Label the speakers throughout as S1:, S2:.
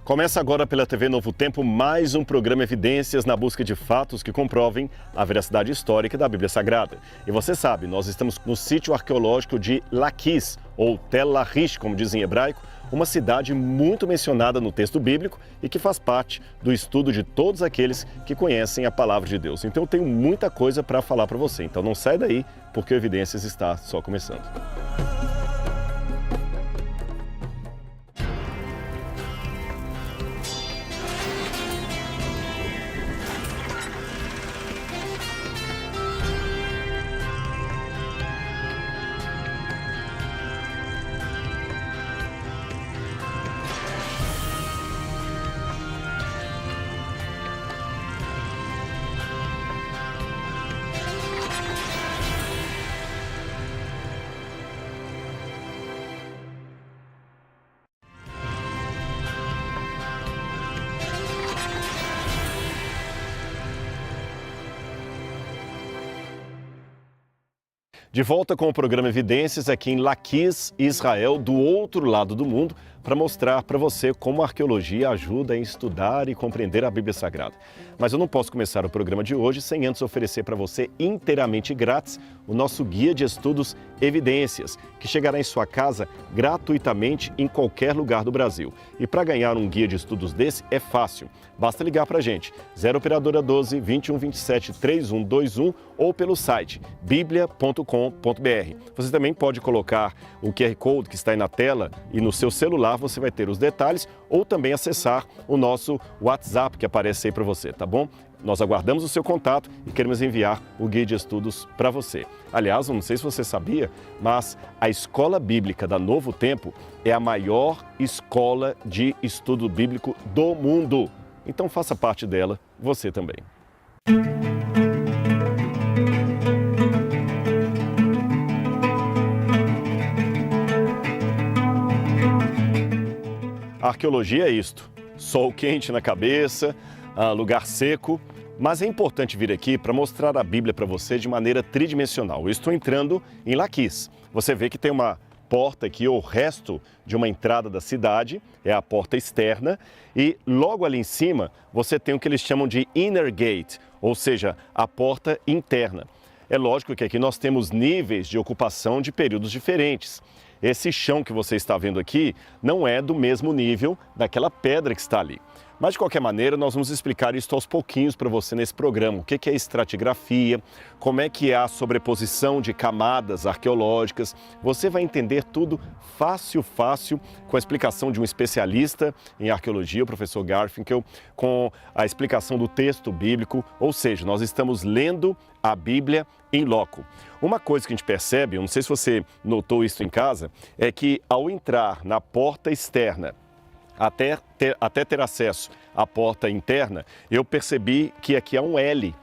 S1: Começa agora pela TV Novo Tempo mais um programa Evidências na busca de fatos que comprovem a veracidade histórica da Bíblia Sagrada. E você sabe, nós estamos no sítio arqueológico de Laquis, ou Tel Lachish, como dizem em hebraico, uma cidade muito mencionada no texto bíblico e que faz parte do estudo de todos aqueles que conhecem a palavra de Deus. Então eu tenho muita coisa para falar para você, então não sai daí, porque o Evidências está só começando. De volta com o programa Evidências aqui em Laquis, Israel, do outro lado do mundo, para mostrar para você como a arqueologia ajuda a estudar e compreender a Bíblia Sagrada. Mas eu não posso começar o programa de hoje sem antes oferecer para você inteiramente grátis o nosso guia de estudos Evidências, que chegará em sua casa gratuitamente em qualquer lugar do Brasil. E para ganhar um guia de estudos desse é fácil. Basta ligar para a gente, 0 operadora 12 21 27 3121 ou pelo site biblia.com.br. Você também pode colocar o QR Code que está aí na tela e no seu celular você vai ter os detalhes ou também acessar o nosso WhatsApp que aparece aí para você, tá bom? Nós aguardamos o seu contato e queremos enviar o guia de estudos para você. Aliás, eu não sei se você sabia, mas a Escola Bíblica da Novo Tempo é a maior escola de estudo bíblico do mundo. Então faça parte dela, você também. A arqueologia é isto, sol quente na cabeça, lugar seco, mas é importante vir aqui para mostrar a Bíblia para você de maneira tridimensional. Eu estou entrando em Laquis. Você vê que tem uma porta aqui, o resto de uma entrada da cidade, é a porta externa, e logo ali em cima você tem o que eles chamam de inner gate, ou seja, a porta interna. É lógico que aqui nós temos níveis de ocupação de períodos diferentes. Esse chão que você está vendo aqui não é do mesmo nível daquela pedra que está ali. Mas, de qualquer maneira, nós vamos explicar isso aos pouquinhos para você nesse programa. O que é estratigrafia, como é que é a sobreposição de camadas arqueológicas. Você vai entender tudo fácil, com a explicação de um especialista em arqueologia, o professor Garfinkel, com a explicação do texto bíblico. Ou seja, nós estamos lendo a Bíblia em loco. Uma coisa que a gente percebe, eu não sei se você notou isso em casa, é que ao entrar na porta externa, até ter acesso à porta interna, eu percebi que aqui há um L.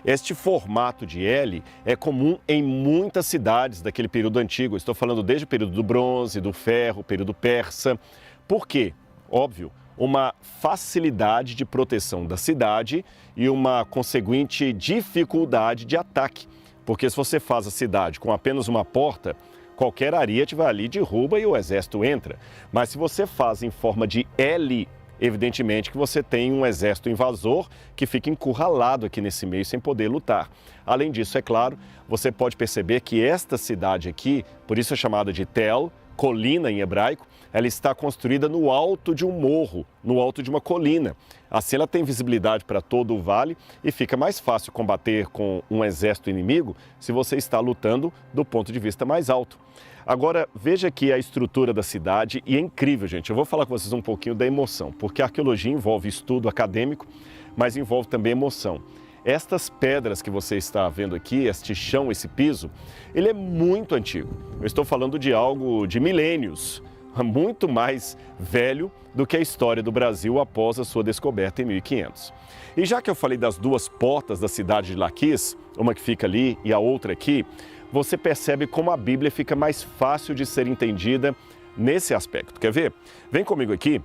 S1: Este formato de L é comum em muitas cidades daquele período antigo. Estou falando desde o período do bronze, do ferro, período persa. Por quê? Óbvio, uma facilidade de proteção da cidade e uma conseguinte dificuldade de ataque. Porque se você faz a cidade com apenas uma porta, qualquer ariete vai ali, derruba e o exército entra. Mas se você faz em forma de L, evidentemente que você tem um exército invasor que fica encurralado aqui nesse meio sem poder lutar. Além disso, é claro, você pode perceber que esta cidade aqui, por isso é chamada de Tel, colina em hebraico, ela está construída no alto de um morro, no alto de uma colina. Assim ela tem visibilidade para todo o vale e fica mais fácil combater com um exército inimigo se você está lutando do ponto de vista mais alto. Agora, veja aqui a estrutura da cidade e é incrível, gente. Eu vou falar com vocês um pouquinho da emoção, porque a arqueologia envolve estudo acadêmico, mas envolve também emoção. Estas pedras que você está vendo aqui, este chão, esse piso, ele é muito antigo. Eu estou falando de algo de milênios, muito mais velho do que a história do Brasil após a sua descoberta em 1500. E já que eu falei das duas portas da cidade de Laquis, uma que fica ali e a outra aqui, você percebe como a Bíblia fica mais fácil de ser entendida nesse aspecto. Quer ver? Vem comigo aqui.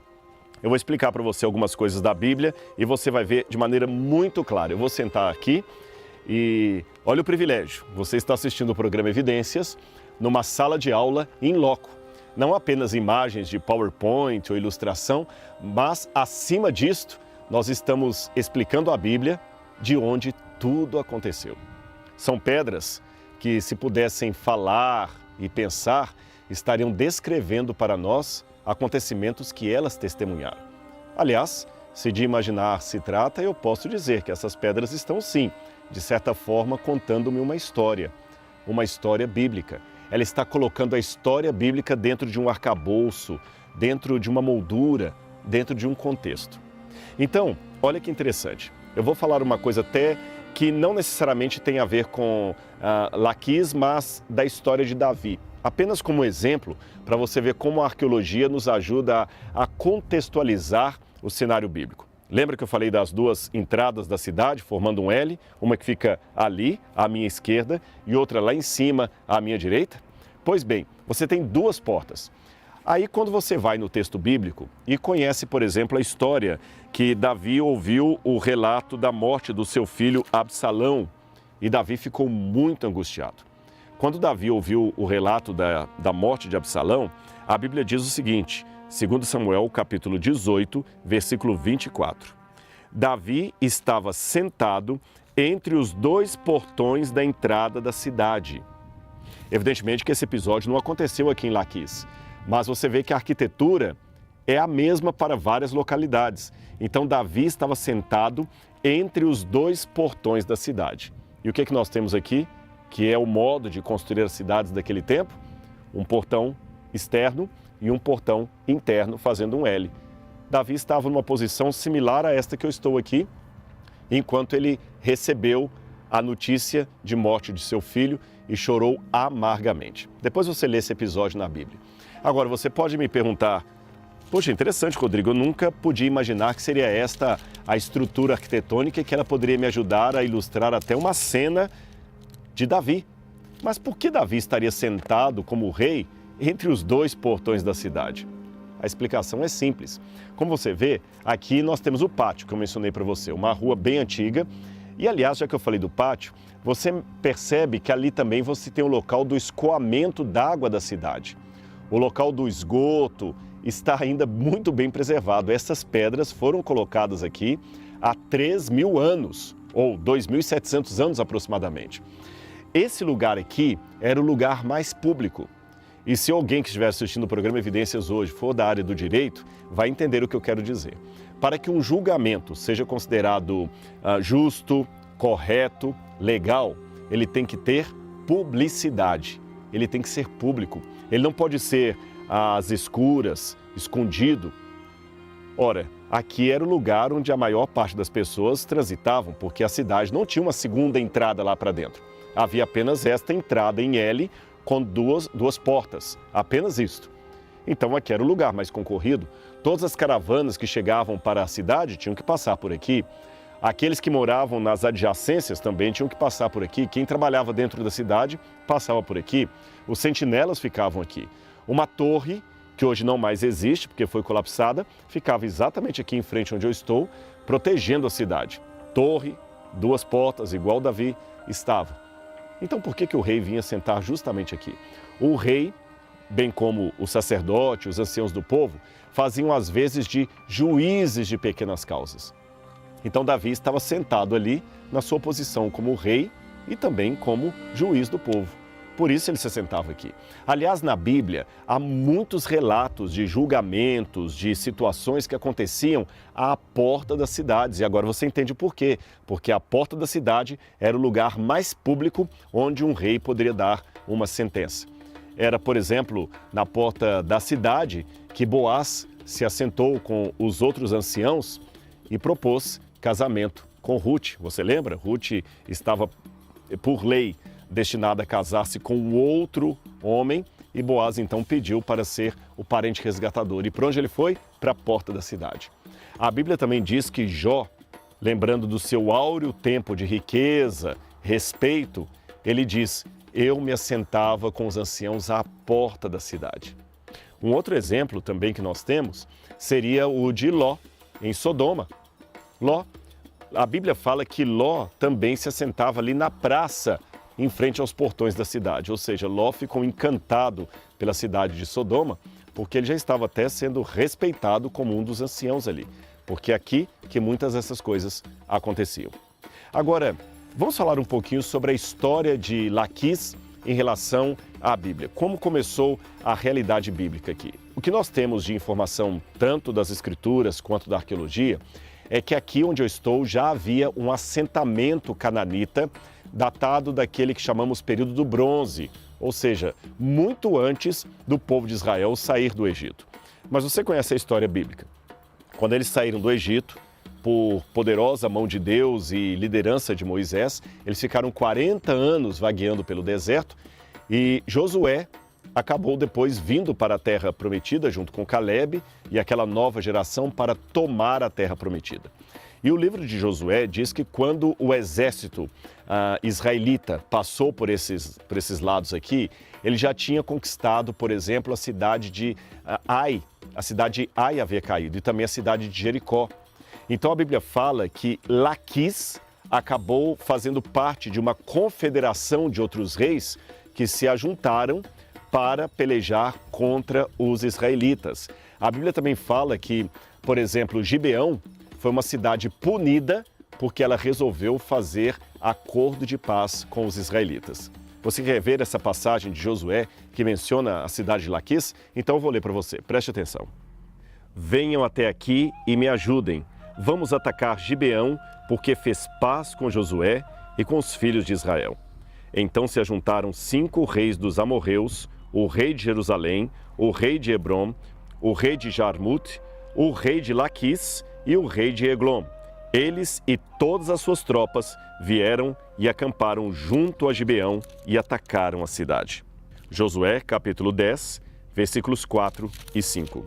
S1: Eu vou explicar para você algumas coisas da Bíblia e você vai ver de maneira muito clara. Eu vou sentar aqui e olha o privilégio. Você está assistindo o programa Evidências numa sala de aula em loco. não apenas imagens de PowerPoint ou ilustração, mas acima disto, nós estamos explicando a Bíblia de onde tudo aconteceu. São pedras que, se pudessem falar e pensar, estariam descrevendo para nós acontecimentos que elas testemunharam. Aliás, se de imaginar se trata, eu posso dizer que essas pedras estão sim, de certa forma, contando-me uma história bíblica. Ela está colocando a história bíblica dentro de um arcabouço, dentro de uma moldura, dentro de um contexto. Então, olha que interessante. Eu vou falar uma coisa até que não necessariamente tem a ver com Laquis, mas da história de Davi. Apenas como exemplo, para você ver como a arqueologia nos ajuda a contextualizar o cenário bíblico. Lembra que eu falei das duas entradas da cidade, formando um L? Uma que fica ali, à minha esquerda, e outra lá em cima, à minha direita? Pois bem, você tem duas portas. Aí, quando você vai no texto bíblico e conhece, por exemplo, a história que Davi ouviu o relato da morte do seu filho Absalão, e Davi ficou muito angustiado. Quando Davi ouviu o relato da morte de Absalão, a Bíblia diz o seguinte, 2 Samuel, capítulo 18, versículo 24. Davi estava sentado entre os dois portões da entrada da cidade. Evidentemente que esse episódio não aconteceu aqui em Laquis, mas você vê que a arquitetura é a mesma para várias localidades. Então, Davi estava sentado entre os dois portões da cidade. E o que nós temos aqui? Que é o modo de construir as cidades daquele tempo? Um portão externo e um portão interno, fazendo um L. Davi estava numa posição similar a esta que eu estou aqui, enquanto ele recebeu a notícia de morte de seu filho e chorou amargamente. Depois você lê esse episódio na Bíblia. Agora, você pode me perguntar, poxa, interessante, Rodrigo, eu nunca podia imaginar que seria esta a estrutura arquitetônica e que ela poderia me ajudar a ilustrar até uma cena de Davi. Mas por que Davi estaria sentado como rei entre os dois portões da cidade? A explicação é simples. Como você vê, aqui nós temos o pátio que eu mencionei para você, uma rua bem antiga. E, aliás, já que eu falei do pátio, você percebe que ali também você tem o local do escoamento d'água da cidade. O local do esgoto está ainda muito bem preservado. Essas pedras foram colocadas aqui há 3.000 anos, ou 2.700 anos aproximadamente. Esse lugar aqui era o lugar mais público. E se alguém que estiver assistindo o programa Evidências hoje for da área do direito, vai entender o que eu quero dizer. Para que um julgamento seja considerado justo, correto, legal, ele tem que ter publicidade, ele tem que ser público. Ele não pode ser às escuras, escondido. Ora, aqui era o lugar onde a maior parte das pessoas transitavam, porque a cidade não tinha uma segunda entrada lá para dentro. Havia apenas esta entrada em L com duas portas, apenas isto. Então aqui era o lugar mais concorrido. Todas as caravanas que chegavam para a cidade tinham que passar por aqui. Aqueles que moravam nas adjacências também tinham que passar por aqui. Quem trabalhava dentro da cidade passava por aqui. Os sentinelas ficavam aqui. Uma torre, que hoje não mais existe porque foi colapsada, ficava exatamente aqui em frente onde eu estou, protegendo a cidade. Torre, duas portas, igual Davi estava. Então por que o rei vinha sentar justamente aqui? O rei, bem como o sacerdote, os anciãos do povo, faziam às vezes de juízes de pequenas causas. Então Davi estava sentado ali na sua posição como rei e também como juiz do povo. Por isso ele se sentava aqui. Aliás, na Bíblia, há muitos relatos de julgamentos, de situações que aconteciam à porta das cidades. E agora você entende por quê. Porque a porta da cidade era o lugar mais público onde um rei poderia dar uma sentença. Era, por exemplo, na porta da cidade que Boaz se assentou com os outros anciãos e propôs casamento com Ruth. Você lembra? Ruth estava, por lei, destinada a casar-se com outro homem e Boaz então pediu para ser o parente resgatador. E para onde ele foi? Para a porta da cidade. A Bíblia também diz que Jó, lembrando do seu áureo tempo de riqueza, respeito, ele diz, eu me assentava com os anciãos à porta da cidade. Um outro exemplo também que nós temos seria o de Ló, em Sodoma. Ló, a Bíblia fala que Ló também se assentava ali na praça, em frente aos portões da cidade. Ou seja, Ló ficou encantado pela cidade de Sodoma porque ele já estava até sendo respeitado como um dos anciãos ali, porque é aqui que muitas dessas coisas aconteciam. Agora, vamos falar um pouquinho sobre a história de Laquis em relação à Bíblia. Como começou a realidade bíblica aqui? O que nós temos de informação, tanto das Escrituras quanto da arqueologia, é que aqui onde eu estou já havia um assentamento cananita datado daquele que chamamos período do Bronze, ou seja, muito antes do povo de Israel sair do Egito. Mas você conhece a história bíblica. Quando eles saíram do Egito, por poderosa mão de Deus e liderança de Moisés, eles ficaram 40 anos vagueando pelo deserto e Josué acabou depois vindo para a terra prometida junto com Caleb e aquela nova geração para tomar a terra prometida. E o livro de Josué diz que quando o exército israelita passou por esses lados aqui, ele já tinha conquistado, por exemplo, a cidade de Ai. A cidade de Ai havia caído e também a cidade de Jericó. Então a Bíblia fala que Laquis acabou fazendo parte de uma confederação de outros reis que se ajuntaram para pelejar contra os israelitas. A Bíblia também fala que, por exemplo, Gibeão foi uma cidade punida porque ela resolveu fazer acordo de paz com os israelitas. Você quer ver essa passagem de Josué que menciona a cidade de Laquis? Então eu vou ler para você, preste atenção. Venham até aqui e me ajudem. Vamos atacar Gibeão, porque fez paz com Josué e com os filhos de Israel. Então se ajuntaram 5 reis dos amorreus, o rei de Jerusalém, o rei de Hebrom, o rei de Jarmute, o rei de Laquis e o rei de Eglon. Eles e todas as suas tropas vieram e acamparam junto a Gibeão e atacaram a cidade. Josué, capítulo 10, versículos 4 e 5.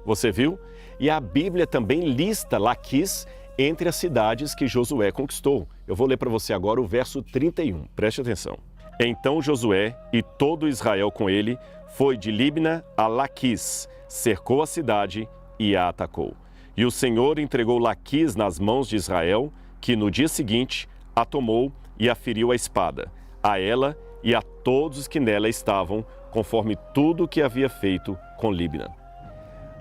S1: Você viu? E a Bíblia também lista Laquis entre as cidades que Josué conquistou. Eu vou ler para você agora o verso 31, preste atenção. Então Josué e todo Israel com ele foi de Libna a Laquis, cercou a cidade e a atacou. E o Senhor entregou Laquis nas mãos de Israel, que no dia seguinte a tomou e a feriu a espada, a ela e a todos os que nela estavam, conforme tudo o que havia feito com Libna.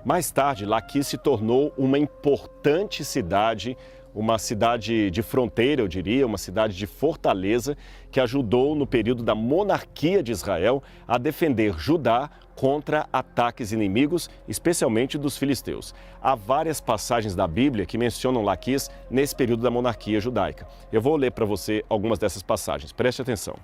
S1: Mais tarde, Laquis se tornou uma importante cidade, uma cidade de fronteira, eu diria, uma cidade de fortaleza, que ajudou no período da monarquia de Israel a defender Judá contra ataques inimigos, especialmente dos filisteus. Há várias passagens da Bíblia que mencionam Laquis nesse período da monarquia judaica. Eu vou ler para você algumas dessas passagens, preste atenção.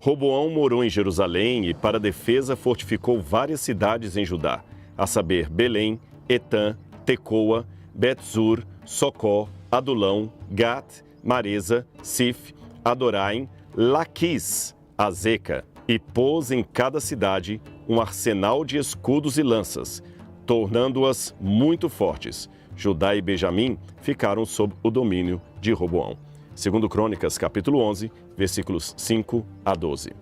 S1: Roboão morou em Jerusalém e, para defesa, fortificou várias cidades em Judá, a saber, Belém, Etã, Tecoa, Bet-zur, Socó, Adulão, Gat, Maresa, Sif, Adoraim, Laquis, Azeca, e pôs em cada cidade um arsenal de escudos e lanças, tornando-as muito fortes. Judá e Benjamim ficaram sob o domínio de Roboão. 2 Crônicas, capítulo 11, versículos 5 a 12.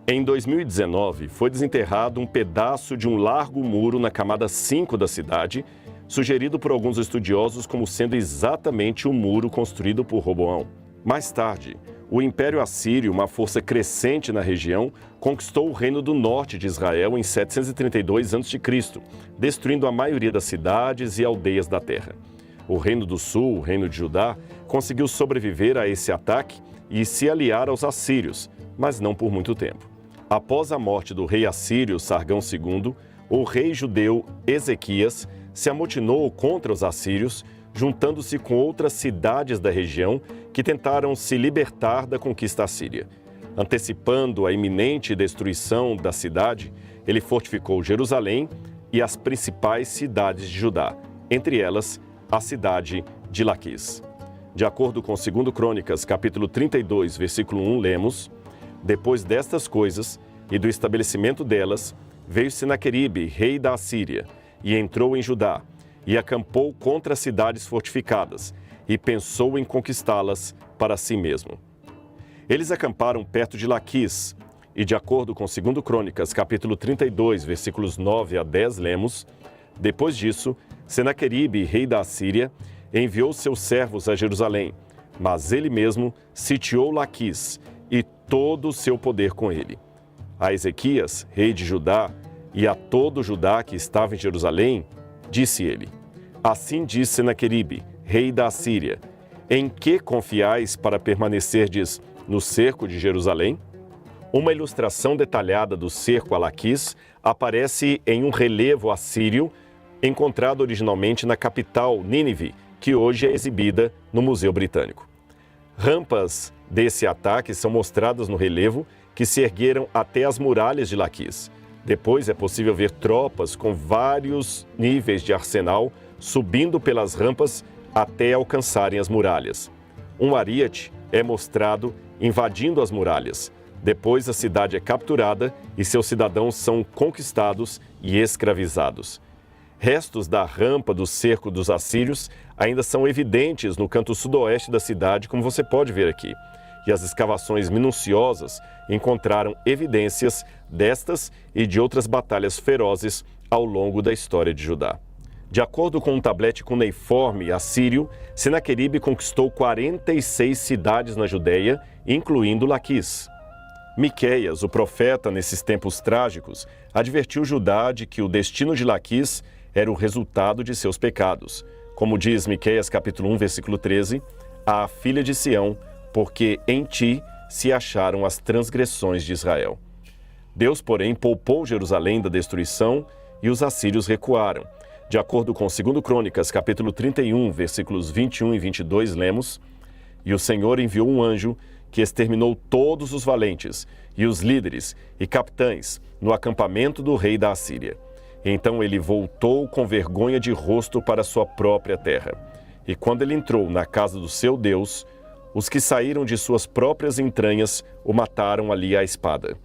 S1: Em 2019, foi desenterrado um pedaço de um largo muro na camada 5 da cidade, sugerido por alguns estudiosos como sendo exatamente o muro construído por Roboão. Mais tarde, o Império Assírio, uma força crescente na região, conquistou o Reino do Norte de Israel em 732 a.C., destruindo a maioria das cidades e aldeias da terra. O Reino do Sul, o Reino de Judá, conseguiu sobreviver a esse ataque e se aliar aos assírios, mas não por muito tempo. Após a morte do rei assírio Sargão II, o rei judeu Ezequias se amotinou contra os assírios, juntando-se com outras cidades da região que tentaram se libertar da conquista assíria. Antecipando a iminente destruição da cidade, ele fortificou Jerusalém e as principais cidades de Judá, entre elas a cidade de Laquis. De acordo com 2 Crônicas, capítulo 32, versículo 1, lemos: Depois destas coisas e do estabelecimento delas, veio Senaqueribe, rei da Assíria, e entrou em Judá, e acampou contra as cidades fortificadas, e pensou em conquistá-las para si mesmo. Eles acamparam perto de Laquis, e de acordo com 2 Crônicas, capítulo 32, versículos 9 a 10, lemos: Depois disso, Senaqueribe, rei da Assíria, enviou seus servos a Jerusalém, mas ele mesmo sitiou Laquis e todo o seu poder com ele. A Ezequias, rei de Judá, e a todo Judá que estava em Jerusalém, disse ele: Assim diz Senaqueribe, rei da Assíria: Em que confiais para permanecerdes no cerco de Jerusalém? Uma ilustração detalhada do cerco a Laquis aparece em um relevo assírio encontrado originalmente na capital, Nínive, que hoje é exibida no Museu Britânico. Rampas desse ataque são mostradas no relevo, que se ergueram até as muralhas de Laquis. Depois é possível ver tropas com vários níveis de arsenal subindo pelas rampas até alcançarem as muralhas. Um ariete é mostrado invadindo as muralhas. Depois a cidade é capturada e seus cidadãos são conquistados e escravizados. Restos da rampa do cerco dos assírios ainda são evidentes no canto sudoeste da cidade, como você pode ver aqui. E as escavações minuciosas encontraram evidências destas e de outras batalhas ferozes ao longo da história de Judá. De acordo com um tablete cuneiforme assírio, Senaqueribe conquistou 46 cidades na Judéia, incluindo Laquis. Miqueias, o profeta nesses tempos trágicos, advertiu Judá de que o destino de Laquis era o resultado de seus pecados. Como diz Miqueias capítulo 1, versículo 13, a filha de Sião, porque em ti se acharam as transgressões de Israel. Deus, porém, poupou Jerusalém da destruição e os assírios recuaram. De acordo com 2 Crônicas, capítulo 31, versículos 21 e 22, lemos: E o Senhor enviou um anjo que exterminou todos os valentes e os líderes e capitães no acampamento do rei da Assíria. Então ele voltou com vergonha de rosto para sua própria terra. E quando ele entrou na casa do seu Deus, os que saíram de suas próprias entranhas o mataram ali à espada.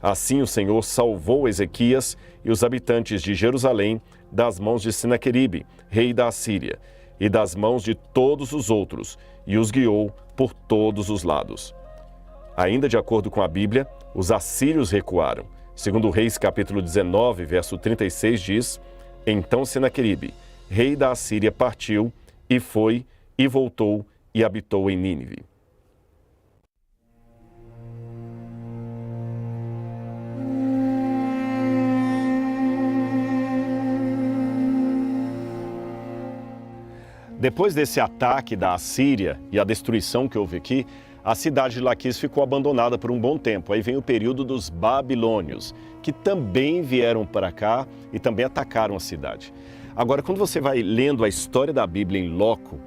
S1: Assim o Senhor salvou Ezequias e os habitantes de Jerusalém das mãos de Senaqueribe, rei da Assíria, e das mãos de todos os outros, e os guiou por todos os lados. Ainda de acordo com a Bíblia, os assírios recuaram. Segundo Reis capítulo 19, verso 36 diz: Então Senaqueribe, rei da Assíria, partiu e foi e voltou e habitou em Nínive. Depois desse ataque da Assíria e a destruição que houve aqui, a cidade de Laquis ficou abandonada por um bom tempo. Aí vem o período dos babilônios, que também vieram para cá e também atacaram a cidade. Agora, quando você vai lendo a história da Bíblia em loco,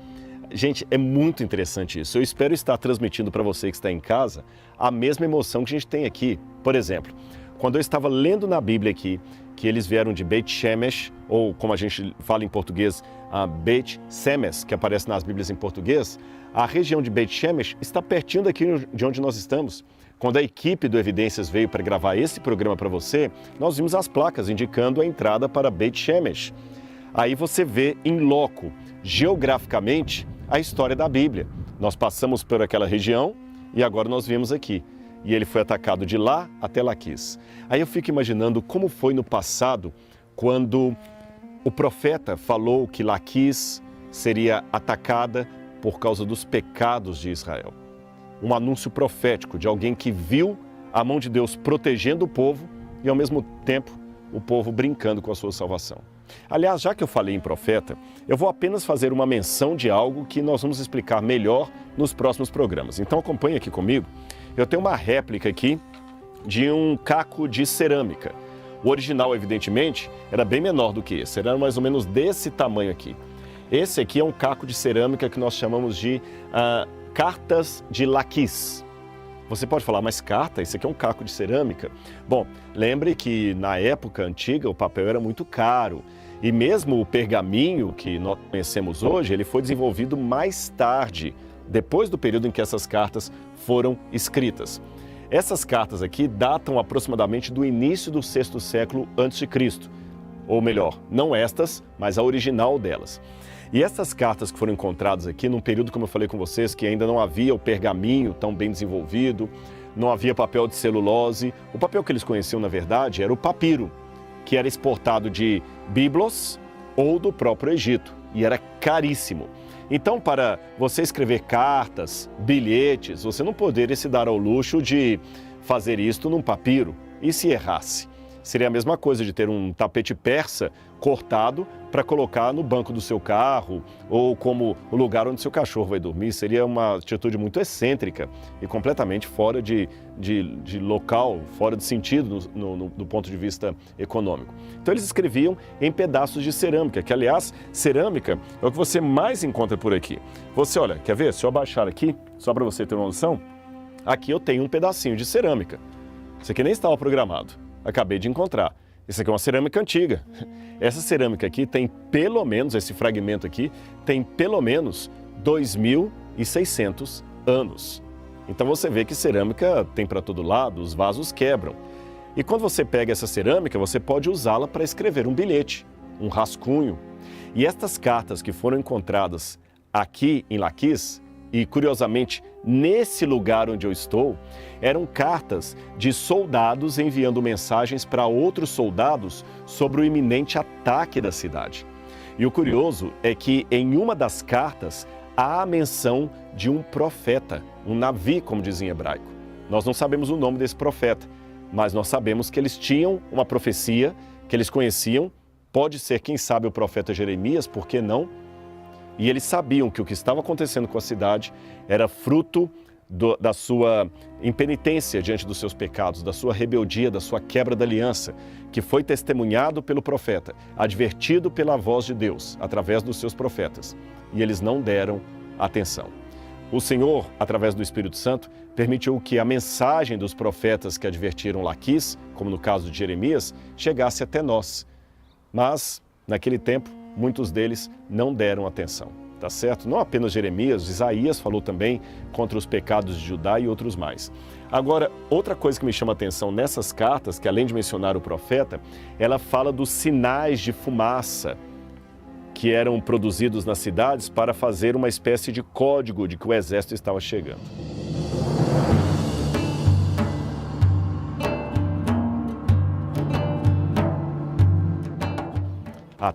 S1: gente, é muito interessante isso. Eu espero estar transmitindo para você que está em casa a mesma emoção que a gente tem aqui. Por exemplo, quando eu estava lendo na Bíblia aqui, que eles vieram de Beit Shemesh, ou como a gente fala em português, Beit Semes, que aparece nas Bíblias em português, a região de Beit Shemesh está pertinho daqui de onde nós estamos. Quando a equipe do Evidências veio para gravar esse programa para você, nós vimos as placas indicando a entrada para Beit Shemesh. Aí você vê em loco, geograficamente, a história da Bíblia. Nós passamos por aquela região e agora nós viemos aqui. E ele foi atacado de lá até Laquis. Aí eu fico imaginando como foi no passado, quando o profeta falou que Laquis seria atacada por causa dos pecados de Israel. Um anúncio profético de alguém que viu a mão de Deus protegendo o povo e, ao mesmo tempo, o povo brincando com a sua salvação. Aliás, já que eu falei em profeta, eu vou apenas fazer uma menção de algo que nós vamos explicar melhor nos próximos programas. Então acompanhe aqui comigo. Eu tenho uma réplica aqui de um caco de cerâmica. O original, evidentemente, era bem menor do que esse, era mais ou menos desse tamanho aqui. Esse aqui é um caco de cerâmica que nós chamamos de cartas de Laquis. Você pode falar, mas carta? Isso aqui é um caco de cerâmica? Bom, lembre que na época antiga o papel era muito caro. E mesmo o pergaminho que nós conhecemos hoje, ele foi desenvolvido mais tarde, depois do período em que essas cartas foram escritas. Essas cartas aqui datam aproximadamente do início do 6º século a.C., ou melhor, não estas, mas a original delas. E essas cartas que foram encontradas aqui, num período, como eu falei com vocês, que ainda não havia o pergaminho tão bem desenvolvido, não havia papel de celulose. O papel que eles conheciam, na verdade, era o papiro, que era exportado de Biblos ou do próprio Egito, e era caríssimo. Então, para você escrever cartas, bilhetes, você não poderia se dar ao luxo de fazer isto num papiro. E se errasse? seria a mesma coisa de ter um tapete persa cortado para colocar no banco do seu carro ou como o lugar onde seu cachorro vai dormir. Seria uma atitude muito excêntrica e completamente fora de local, fora de sentido do ponto de vista econômico. Então eles escreviam em pedaços de cerâmica, que aliás, cerâmica é o que você mais encontra por aqui. Você, olha, quer ver? Se eu abaixar aqui, só para você ter uma noção, aqui eu tenho um pedacinho de cerâmica. Isso aqui nem estava programado, acabei de encontrar. Isso aqui é uma cerâmica antiga. Essa cerâmica aqui tem pelo menos, esse fragmento aqui, tem pelo menos 2.600 anos. Então você vê que cerâmica tem para todo lado, os vasos quebram. E quando você pega essa cerâmica, você pode usá-la para escrever um bilhete, um rascunho. E estas cartas que foram encontradas aqui em Laquis, e curiosamente nesse lugar onde eu estou, eram cartas de soldados enviando mensagens para outros soldados sobre o iminente ataque da cidade. E o curioso é que em uma das cartas há a menção de um profeta, um Navi, como dizem em hebraico. Nós não sabemos o nome desse profeta, mas nós sabemos que eles tinham uma profecia, que eles conheciam, pode ser, quem sabe, o profeta Jeremias, por que não? E eles sabiam que o que estava acontecendo com a cidade era fruto da sua impenitência diante dos seus pecados, da sua rebeldia, da sua quebra da aliança, que foi testemunhado pelo profeta, advertido pela voz de Deus, através dos seus profetas. E eles não deram atenção. O Senhor, através do Espírito Santo, permitiu que a mensagem dos profetas que advertiram Laquis, como no caso de Jeremias, chegasse até nós. Mas, naquele tempo, muitos deles não deram atenção, tá certo? Não apenas Jeremias, Isaías falou também contra os pecados de Judá e outros mais. Agora, outra coisa que me chama a atenção nessas cartas, que além de mencionar o profeta, ela fala dos sinais de fumaça que eram produzidos nas cidades para fazer uma espécie de código de que o exército estava chegando.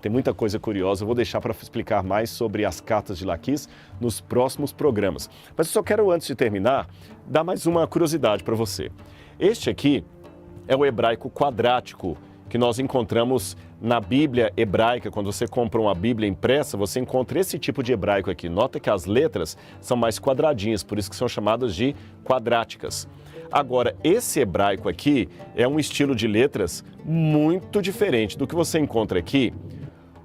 S1: Tem muita coisa curiosa, eu vou deixar para explicar mais sobre as cartas de Laquis nos próximos programas. Mas eu só quero, antes de terminar, dar mais uma curiosidade para você. Este aqui é o hebraico quadrático, que nós encontramos na Bíblia hebraica. Quando você compra uma Bíblia impressa, você encontra esse tipo de hebraico aqui. Nota que as letras são mais quadradinhas, por isso que são chamadas de quadráticas. Agora, esse hebraico aqui é um estilo de letras muito diferente do que você encontra aqui.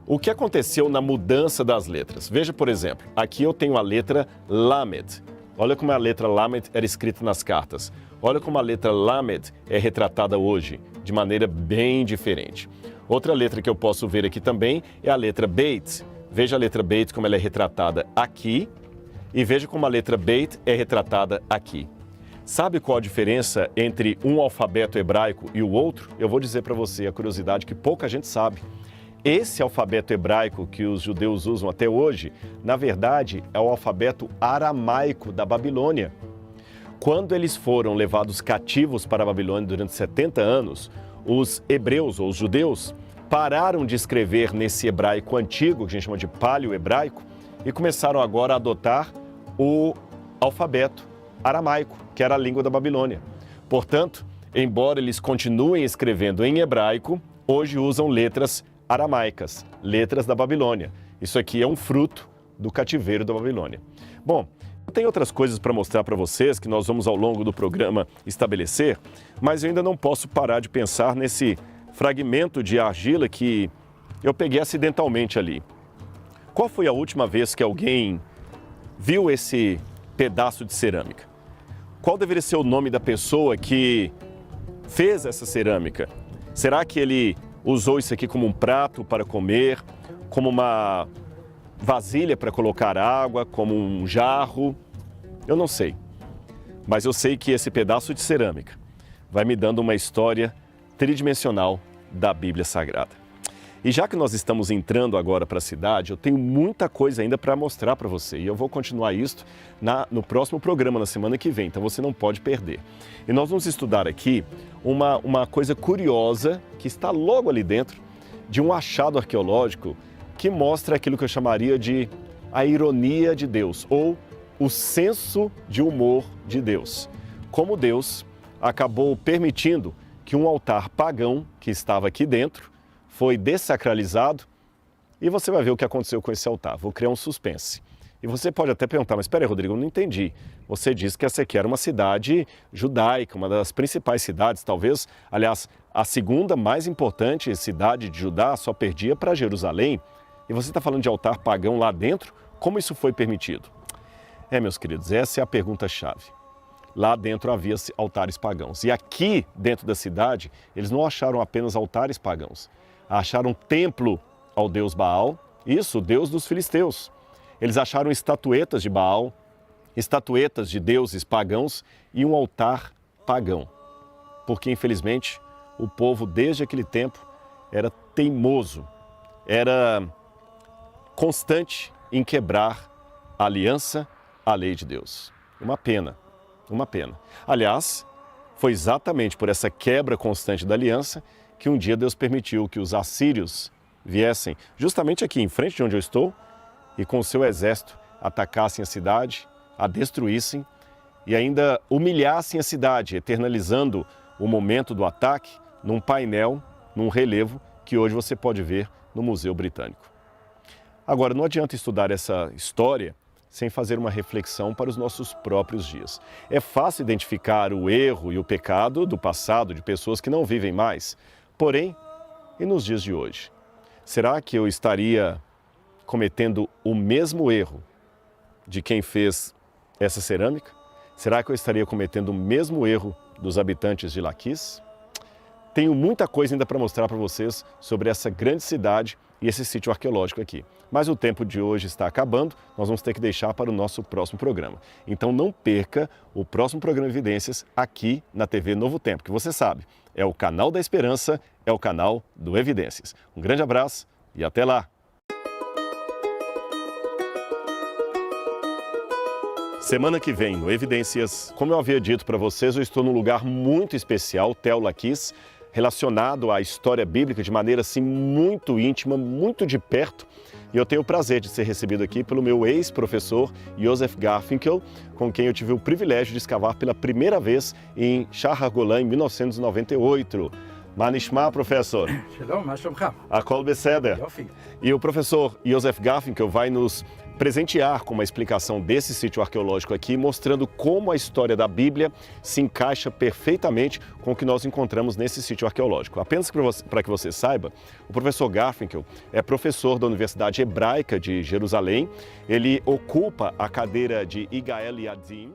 S1: O que aconteceu na mudança das letras? Veja, por exemplo, aqui eu tenho a letra Lamed. Olha como a letra Lamed era escrita nas cartas. Olha como a letra Lamed é retratada hoje, de maneira bem diferente. Outra letra que eu posso ver aqui também é a letra Beit. Veja a letra Beit como ela é retratada aqui e veja como a letra Beit é retratada aqui. Sabe qual a diferença entre um alfabeto hebraico e o outro? Eu vou dizer para você a curiosidade que pouca gente sabe. Esse alfabeto hebraico que os judeus usam até hoje, na verdade, é o alfabeto aramaico da Babilônia. Quando eles foram levados cativos para a Babilônia durante 70 anos, os hebreus, ou os judeus, pararam de escrever nesse hebraico antigo, que a gente chama de paleo-hebraico, e começaram agora a adotar o alfabeto aramaico, que era a língua da Babilônia. Portanto, embora eles continuem escrevendo em hebraico, hoje usam letras aramaicas, letras da Babilônia. Isso aqui é um fruto do cativeiro da Babilônia. Bom, tem outras coisas para mostrar para vocês que nós vamos ao longo do programa estabelecer, mas eu ainda não posso parar de pensar nesse fragmento de argila que eu peguei acidentalmente ali. Qual foi a última vez que alguém viu esse pedaço de cerâmica? Qual deveria ser o nome da pessoa que fez essa cerâmica? Será que ele usou isso aqui como um prato para comer, como uma vasilha para colocar água, como um jarro? Eu não sei. Mas eu sei que esse pedaço de cerâmica vai me dando uma história tridimensional da Bíblia Sagrada. E já que nós estamos entrando agora para a cidade, eu tenho muita coisa ainda para mostrar para você. E eu vou continuar isso no próximo programa, na semana que vem, então você não pode perder. E nós vamos estudar aqui uma coisa curiosa que está logo ali dentro de um achado arqueológico que mostra aquilo que eu chamaria de a ironia de Deus, ou o senso de humor de Deus. Como Deus acabou permitindo que um altar pagão que estava aqui dentro foi dessacralizado e você vai ver o que aconteceu com esse altar. Vou criar um suspense. E você pode até perguntar, mas espera aí, Rodrigo, eu não entendi. Você disse que essa aqui era uma cidade judaica, uma das principais cidades, talvez, aliás, a segunda mais importante cidade de Judá, só perdia para Jerusalém. E você está falando de altar pagão lá dentro? Como isso foi permitido? Meus queridos, essa é a pergunta-chave. Lá dentro havia altares pagãos. E aqui, dentro da cidade, eles não acharam apenas altares pagãos. Acharam um templo ao deus Baal, isso, o deus dos filisteus. Eles acharam estatuetas de Baal, estatuetas de deuses pagãos e um altar pagão. Porque, infelizmente, o povo, desde aquele tempo, era teimoso, era constante em quebrar a aliança, a lei de Deus. Uma pena, uma pena. Aliás, foi exatamente por essa quebra constante da aliança que um dia Deus permitiu que os assírios viessem justamente aqui em frente de onde eu estou e com o seu exército atacassem a cidade, a destruíssem e ainda humilhassem a cidade, eternalizando o momento do ataque num painel, num relevo que hoje você pode ver no Museu Britânico. Agora, não adianta estudar essa história sem fazer uma reflexão para os nossos próprios dias. É fácil identificar o erro e o pecado do passado de pessoas que não vivem mais. Porém, e nos dias de hoje? Será que eu estaria cometendo o mesmo erro de quem fez essa cerâmica? Será que eu estaria cometendo o mesmo erro dos habitantes de Laquis? Tenho muita coisa ainda para mostrar para vocês sobre essa grande cidade e esse sítio arqueológico aqui. Mas o tempo de hoje está acabando, nós vamos ter que deixar para o nosso próximo programa. Então não perca o próximo programa Evidências aqui na TV Novo Tempo, que você sabe, é o canal da esperança, é o canal do Evidências. Um grande abraço e até lá! Semana que vem, no Evidências, como eu havia dito para vocês, eu estou num lugar muito especial, Tel Laquis, relacionado à história bíblica de maneira assim muito íntima, muito de perto. E eu tenho o prazer de ser recebido aqui pelo meu ex-professor Yosef Garfinkel, com quem eu tive o privilégio de escavar pela primeira vez em Shahar Golan em 1998. מה נשמע, professor?
S2: שלום, מה שלומך?
S1: הכל בסדר.
S2: יופי.
S1: E o professor Yosef Garfinkel vai nos presentear com uma explicação desse sítio arqueológico aqui, mostrando como a história da Bíblia se encaixa perfeitamente com o que nós encontramos nesse sítio arqueológico. Apenas para que você saiba, o professor Garfinkel é professor da Universidade Hebraica de Jerusalém, ele ocupa a cadeira de Igael Yadim.